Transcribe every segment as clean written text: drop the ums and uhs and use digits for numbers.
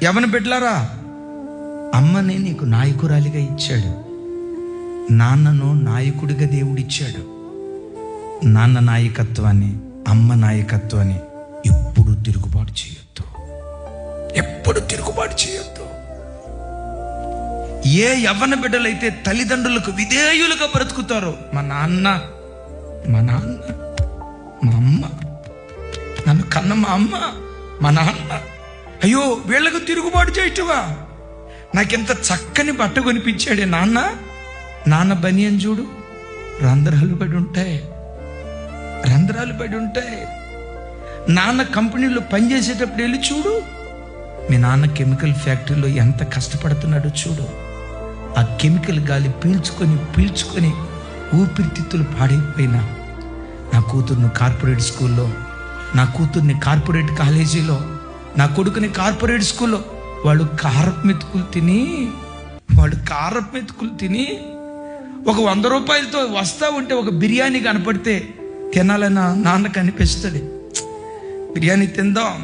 యవ్వన బిడ్డలారా, అమ్మని నీకు నాయకురాలిగా ఇచ్చాడు, నాన్నను నాయకుడిగా దేవుడిచ్చాడు. నాన్న నాయకత్వాన్ని, అమ్మ నాయకత్వాన్ని ఎప్పుడు తిరుగుబాటు చేయొద్దు, ఎప్పుడు తిరుగుబాటు చేయొద్దు. ఏ యవ్వన బిడ్డలైతే తల్లిదండ్రులకు విధేయులుగా బ్రతుకుతారో, మా నాన్న, మా అమ్మ, నన్ను కన్న మా అమ్మ, మా నాన్న, అయ్యో వీళ్ళకు తిరుగుబాటు చేయటవా, నాకెంత చక్కని బట్ట కొనిపించాడే నాన్న బనియన్ చూడు, రంధ్రాలు పడి ఉంటాయి. నాన్న కంపెనీలో పనిచేసేటప్పుడు వెళ్ళి చూడు, మీ నాన్న కెమికల్ ఫ్యాక్టరీలో ఎంత కష్టపడుతున్నాడో చూడు. ఆ కెమికల్ గాలి పీల్చుకొని ఊపిరితిత్తులు పాడైపోయినా, నా కూతుర్ని కార్పొరేట్ స్కూల్లో, నా కూతుర్ని కార్పొరేట్ కాలేజీలో, నా కొడుకుని కార్పొరేట్ స్కూల్లో వాళ్ళు కారపు మెతుకులు తిని ఒక 100 రూపాయలతో వస్తా ఉంటే ఒక బిర్యానీ కనపడితే తినాలని నాన్నకు అనిపిస్తుంది. బిర్యానీ తిందాం,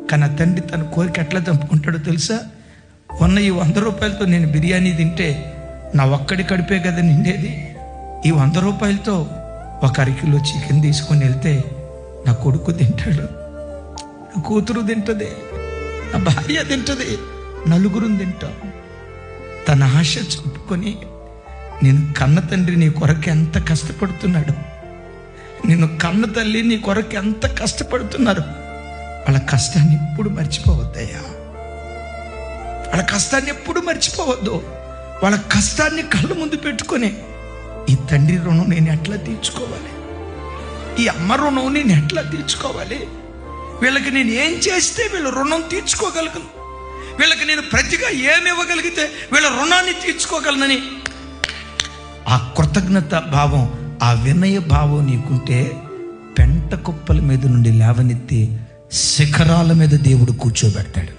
కానీ ఆ తండ్రి తన కోరిక ఎట్లా చంపుకుంటాడో తెలుసా? ఉన్న ఈ 100 రూపాయలతో నేను బిర్యానీ తింటే నా ఒక్కడి కడిపే కదా నిండేది. ఈ 100 రూపాయలతో ఒక 1 కిలో చికెన్ తీసుకొని వెళ్తే నా కొడుకు తింటాడు, నా కూతురు తింటది, నా భార్య తింటది, నలుగురు తింటాం. తన ఆశ చూపుకొని, నేను కన్న తండ్రి నీ కొరకు ఎంత కష్టపడుతున్నాడు, నిన్ను కన్న తల్లి నీ కొరకు ఎంత కష్టపడుతున్నారు. వాళ్ళ కష్టాన్ని ఎప్పుడు మర్చిపోవద్దయ్యా, వాళ్ళ కష్టాన్ని ఎప్పుడు మర్చిపోవద్దు. వాళ్ళ కష్టాన్ని కళ్ళ ముందు పెట్టుకొని, ఈ తండ్రి రుణం నేను ఎట్లా తీర్చుకోవాలి, ఈ అమ్మ రుణం నేను ఎట్లా తీర్చుకోవాలి, వీళ్ళకి నేను ఏం చేస్తే వీళ్ళ రుణం తీర్చుకోగలను, వీళ్ళకి నేను ప్రతిగా ఏమి ఇవ్వగలిగితే వీళ్ళ రుణాన్ని తీర్చుకోగలనని ఆ కృతజ్ఞత భావం, ఆ వినయ భావం నీకుంటే పెంట కుప్పల మీద నుండి లేవనెత్తి శిఖరాల మీద దేవుడు కూర్చోబెడతాడు.